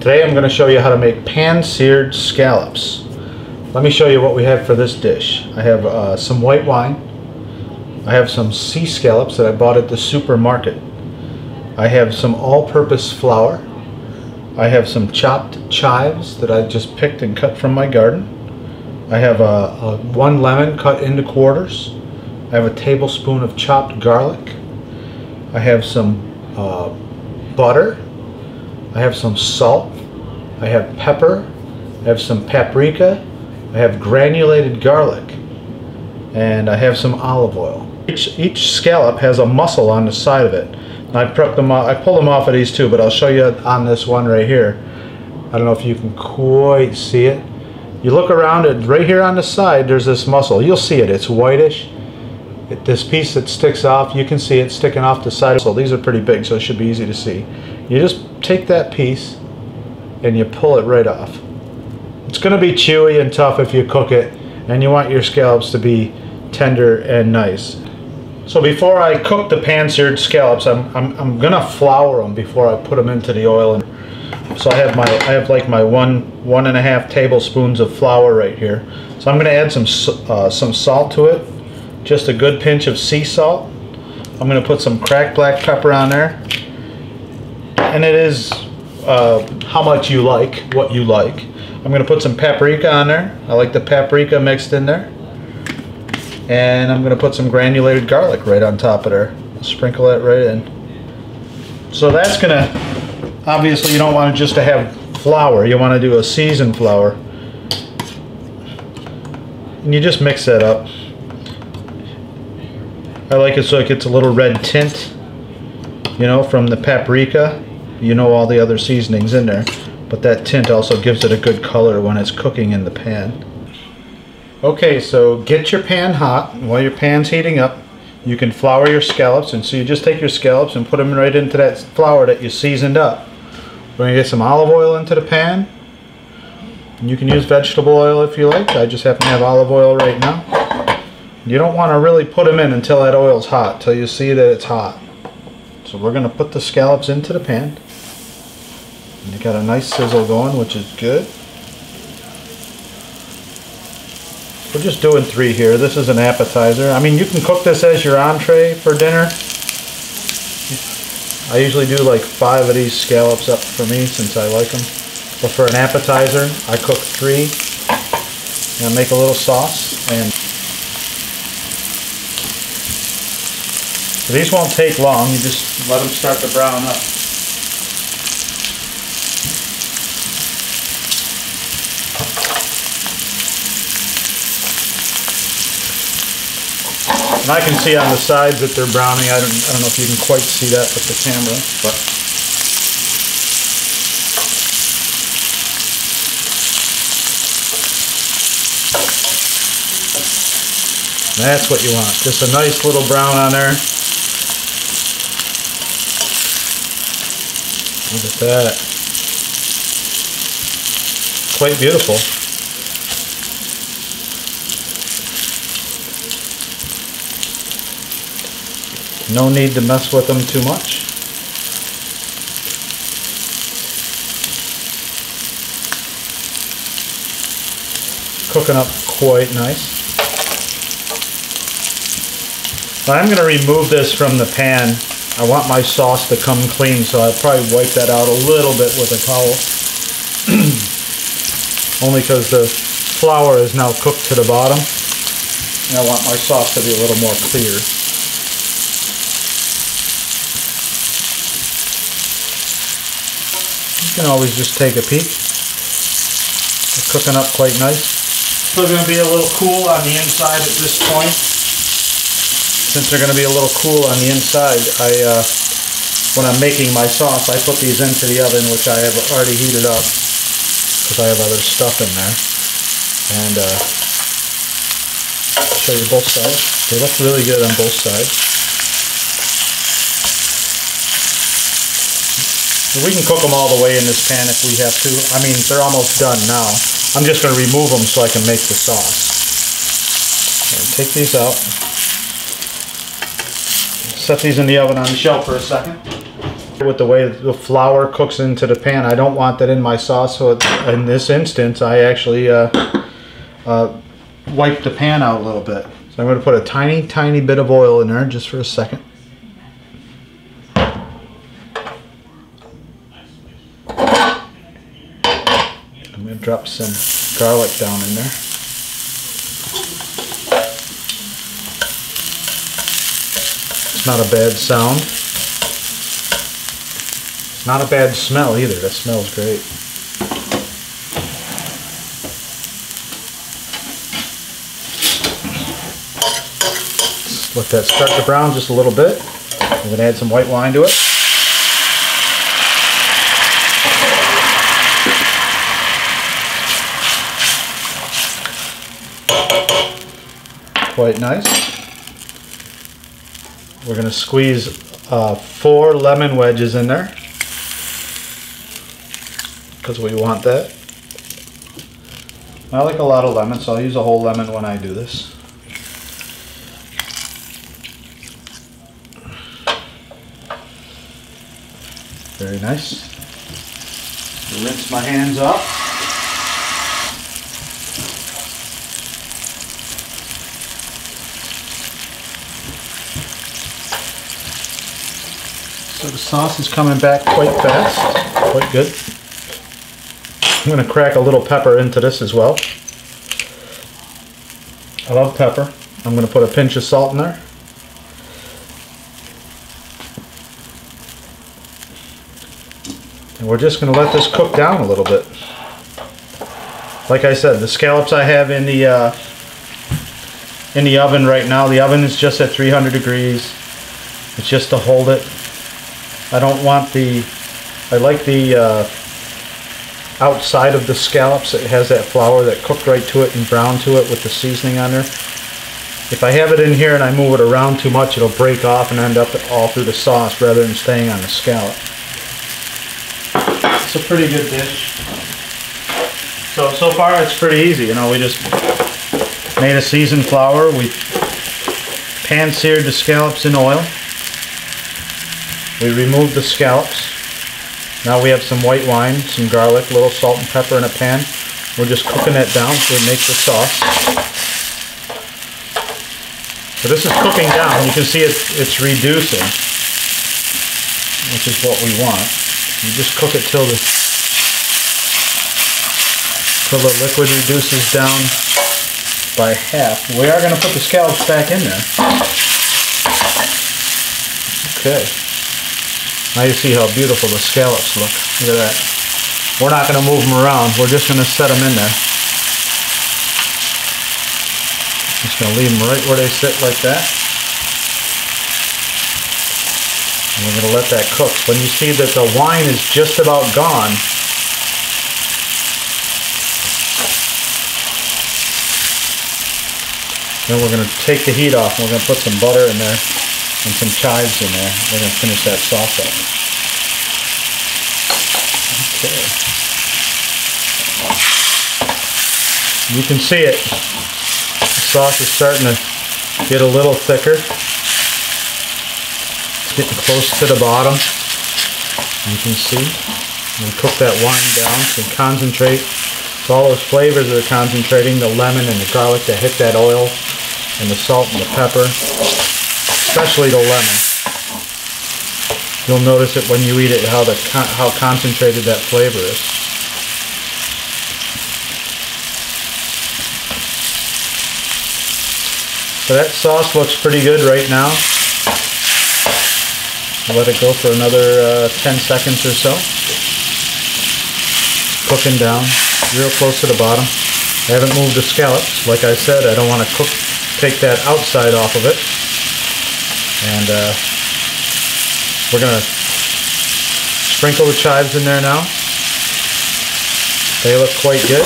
Today I'm going to show you how to make pan-seared scallops. Let me show you what we have for this dish. I have some white wine. I have some sea scallops that I bought at the supermarket. I have some all-purpose flour. I have some chopped chives that I just picked and cut from my garden. I have one lemon cut into quarters. I have a tablespoon of chopped garlic. I have some butter. I have some salt. I have pepper. I have some paprika. I have granulated garlic. And I have some olive oil. Each scallop has a muscle on the side of it. And I pulled them off of these too, but I'll show you on this one right here. I don't know if you can quite see it. You look around it, right here on the side, there's this muscle. You'll see it. It's whitish. This piece that sticks off, you can see it sticking off the side. So these are pretty big, so it should be easy to see. You just take that piece and you pull it right off. It's going to be chewy and tough if you cook it, and you want your scallops to be tender and nice. So before I cook the pan-seared scallops, I'm going to flour them before I put them into the oil. So I have like my one and a half tablespoons of flour right here. So I'm going to add some salt to it, just a good pinch of sea salt. I'm going to put some cracked black pepper on there, and it is how much you like, what you like. I'm going to put some paprika on there. I like the paprika mixed in there, and I'm going to put some granulated garlic right on top of there. Sprinkle that right in. So that's going to, obviously you don't want just to have flour, you want to do a seasoned flour. And you just mix that up. I like it so it gets a little red tint, you know, from the paprika. You know, all the other seasonings in there, but that tint also gives it a good color when it's cooking in the pan. Okay, so get your pan hot. While your pan's heating up, you can flour your scallops, and so you just take your scallops and put them right into that flour that you seasoned up. We're going to get some olive oil into the pan. And you can use vegetable oil if you like. I just happen to have olive oil right now. You don't want to really put them in until that oil's hot, till you see that it's hot. So we're going to put the scallops into the pan. And you got a nice sizzle going, which is good. We're just doing 3 here. This is an appetizer. I mean, you can cook this as your entree for dinner. I usually do like 5 of these scallops up for me since I like them. But for an appetizer, I cook 3. And I make a little sauce. And these won't take long. You just let them start to brown up. And I can see on the sides that they're browning. I don't know if you can quite see that with the camera, but that's what you want. Just a nice little brown on there. Look at that. Quite beautiful. No need to mess with them too much. Cooking up quite nice. I'm going to remove this from the pan. I want my sauce to come clean, so I'll probably wipe that out a little bit with a towel. Only because the flour is now cooked to the bottom, and I want my sauce to be a little more clear. You can always just take a peek. They're cooking up quite nice. Still going to be a little cool on the inside at this point. Since they're going to be a little cool on the inside, when I'm making my sauce, I put these into the oven, which I have already heated up because I have other stuff in there. And I'll show you both sides. They look really good on both sides. We can cook them all the way in this pan if we have to. I mean, they're almost done now. I'm just going to remove them so I can make the sauce. Take these out. Set these in the oven on the shelf for a second. With the way the flour cooks into the pan, I don't want that in my sauce, so in this instance I actually wipe the pan out a little bit. So I'm going to put a tiny bit of oil in there just for a second. I'm going to drop some garlic down in there. It's not a bad sound. It's not a bad smell either. That smells great. Just let that start to brown just a little bit. I'm going to add some white wine to it. Quite nice. We're going to squeeze 4 lemon wedges in there because we want that. I like a lot of lemon, so I'll use a whole lemon when I do this. Very nice. Rinse my hands off. So the sauce is coming back quite fast, quite good. I'm going to crack a little pepper into this as well. I love pepper. I'm going to put a pinch of salt in there. And we're just going to let this cook down a little bit. Like I said, the scallops I have in the oven right now. The oven is just at 300 degrees. It's just to hold it. I don't want I like the outside of the scallops. It has that flour that cooked right to it and brown to it with the seasoning on there. If I have it in here and I move it around too much, it'll break off and end up all through the sauce rather than staying on the scallop. It's a pretty good dish. So far it's pretty easy. You know, we just made a seasoned flour. We pan-seared the scallops in oil. We removed the scallops. Now we have some white wine, some garlic, a little salt and pepper in a pan. We're just cooking that down so it makes the sauce. So this is cooking down. You can see it's reducing, which is what we want. You just cook it till the liquid reduces down by half. We are going to put the scallops back in there. Okay. Now you see how beautiful the scallops look. Look at that. We're not going to move them around. We're just going to set them in there. Just going to leave them right where they sit like that. And we're going to let that cook. When you see that the wine is just about gone, then we're going to take the heat off and we're going to put some butter in there. And some chives in there. We're going to finish that sauce up. Okay. You can see it. The sauce is starting to get a little thicker. It's getting close to the bottom. You can see. We cook that wine down to concentrate. So all those flavors are concentrating. The lemon and the garlic that hit that oil. And the salt and the pepper. Especially the lemon. You'll notice it when you eat it how concentrated that flavor is. So that sauce looks pretty good right now. I'll let it go for another 10 seconds or so. Cooking down, real close to the bottom. I haven't moved the scallops. Like I said, I don't want to take that outside off of it. And we're going to sprinkle the chives in there now. They look quite good.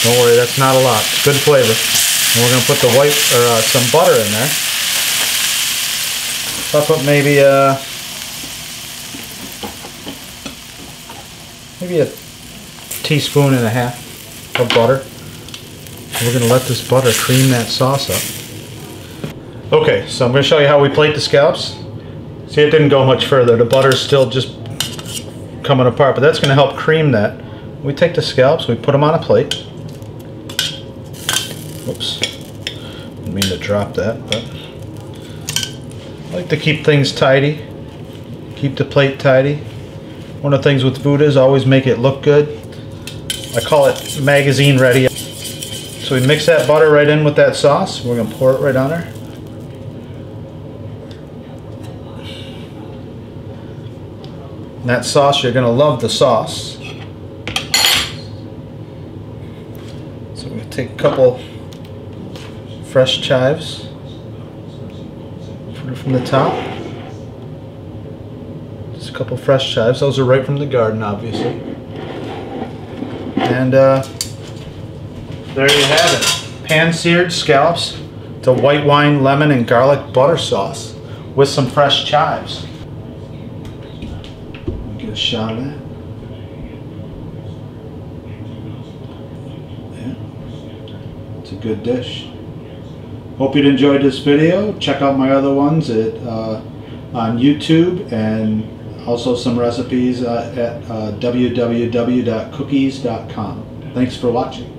Don't worry, that's not a lot. It's good flavor. And we're going to put the some butter in there. So I'll put maybe a teaspoon and a half of butter. We're going to let this butter cream that sauce up. Okay, so I'm going to show you how we plate the scallops. See, it didn't go much further. The butter's still just coming apart, but that's going to help cream that. We take the scallops, we put them on a plate. Whoops, didn't mean to drop that, but I like to keep things tidy, keep the plate tidy. One of the things with food is always make it look good. I call it magazine ready. So we mix that butter right in with that sauce. We're going to pour it right on her. And that sauce, you're going to love the sauce. So we're going to take a couple fresh chives, put it from the top. Just a couple fresh chives. Those are right from the garden, obviously. And there you have it. Pan-seared scallops to white wine, lemon, and garlic butter sauce with some fresh chives. Get a shot of that. Yeah, it's a good dish. Hope you enjoyed this video. Check out my other ones on YouTube, and also some recipes at www.cookies.com. Thanks for watching.